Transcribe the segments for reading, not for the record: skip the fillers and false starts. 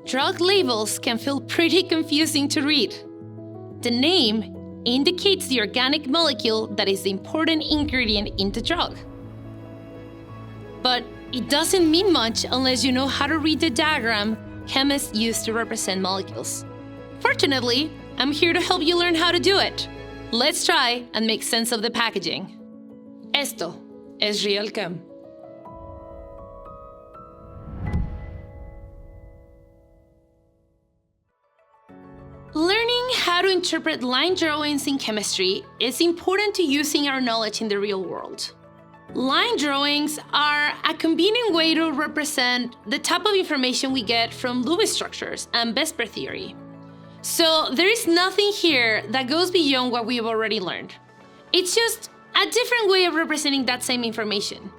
Drug labels can feel pretty confusing to read. The name indicates the organic molecule that is the important ingredient in the drug. But it doesn't mean much unless you know how to read the diagram chemists use to represent molecules. Fortunately, I'm here to help you learn how to do it. Let's try and make sense of the packaging. Esto es Real Chem. Learning how to interpret line drawings in chemistry is important to using our knowledge in the real world. Line drawings are a convenient way to represent the type of information we get from Lewis structures and Vesper theory. So there is nothing here that goes beyond what we've already learned. It's just a different way of representing that same information.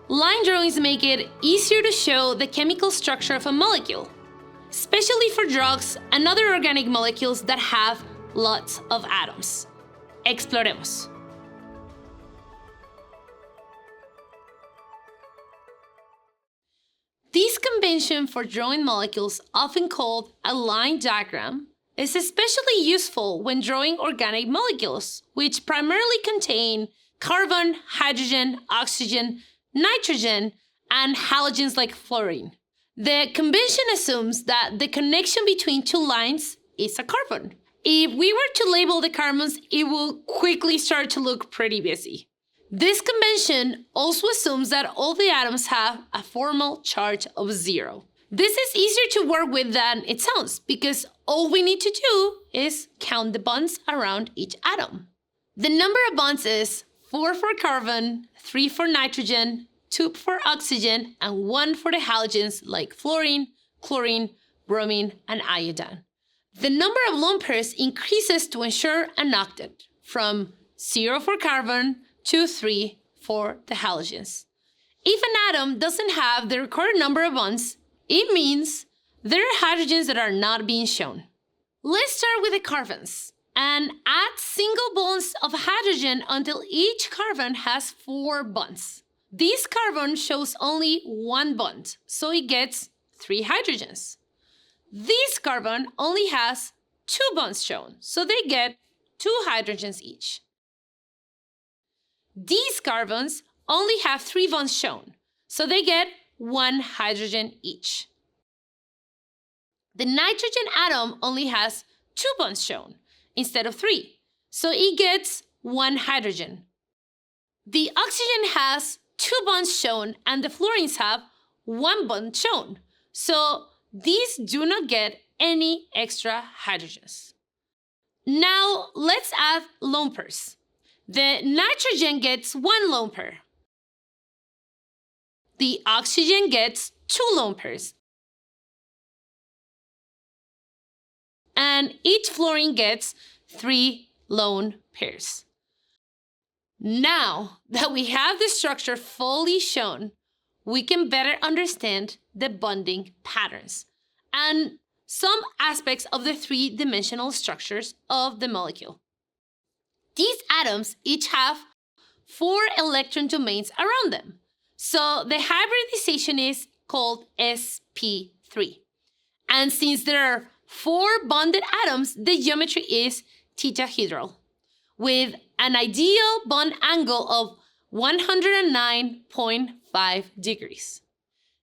Line drawings make it easier to show the chemical structure of a molecule, especially for drugs and other organic molecules that have lots of atoms. Exploremos. This convention for drawing molecules, often called a line diagram, is especially useful when drawing organic molecules, which primarily contain carbon, hydrogen, oxygen, nitrogen, and halogens like fluorine. The convention assumes that the connection between two lines is a carbon. If we were to label the carbons, it will quickly start to look pretty busy. This convention also assumes that all the atoms have a formal charge of 0. This is easier to work with than it sounds, because all we need to do is count the bonds around each atom. The number of bonds is 4 for carbon, 3 for nitrogen, 2 for oxygen, and 1 for the halogens like fluorine, chlorine, bromine, and iodine. The number of lone pairs increases to ensure an octet, from 0 for carbon to 3 for the halogens. If an atom doesn't have the recorded number of bonds, it means there are hydrogens that are not being shown. Let's start with the carbons and add single bonds of hydrogen until each carbon has 4 bonds. This carbon shows only 1 bond, so it gets 3 hydrogens. This carbon only has 2 bonds shown, so they get 2 hydrogens each. These carbons only have 3 bonds shown, so they get 1 hydrogen each. The nitrogen atom only has 2 bonds shown instead of 3, so it gets 1 hydrogen. The oxygen has 2 bonds shown and the fluorines have 1 bond shown, so these do not get any extra hydrogens. Now let's add lone pairs. The nitrogen gets 1 lone pair. The oxygen gets 2 lone pairs. And each fluorine gets 3 lone pairs. Now that we have the structure fully shown, we can better understand the bonding patterns and some aspects of the 3-dimensional structures of the molecule. These atoms each have 4 electron domains around them, so the hybridization is called sp3. And since there are 4 bonded atoms, the geometry is tetrahedral, with an ideal bond angle of 109.5 degrees.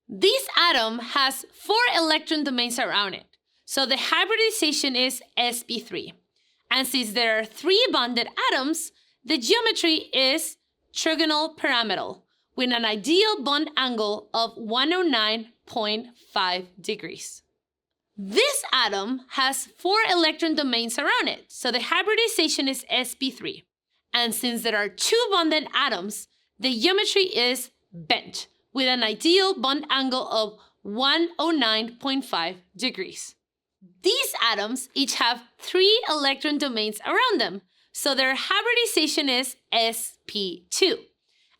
This atom has 4 electron domains around it, so the hybridization is sp3. And since there are 3 bonded atoms, the geometry is trigonal pyramidal, with an ideal bond angle of 109.5 degrees. This atom has 4 electron domains around it, so the hybridization is sp3. And since there are 2 bonded atoms, the geometry is bent, with an ideal bond angle of 109.5 degrees. These atoms each have 3 electron domains around them, so their hybridization is sp2.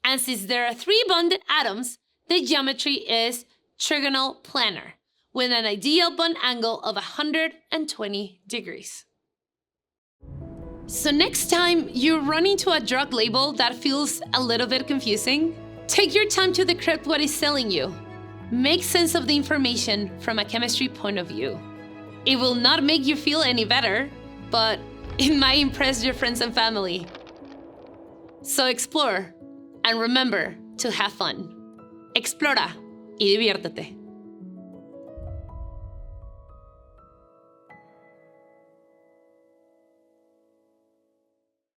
And since there are 3 bonded atoms, the geometry is trigonal planar, with an ideal bond angle of 120 degrees. So next time you run into a drug label that feels a little bit confusing, take your time to decrypt what it's telling you. Make sense of the information from a chemistry point of view. It will not make you feel any better, but it might impress your friends and family. So explore, and remember to have fun. Explora y diviértete.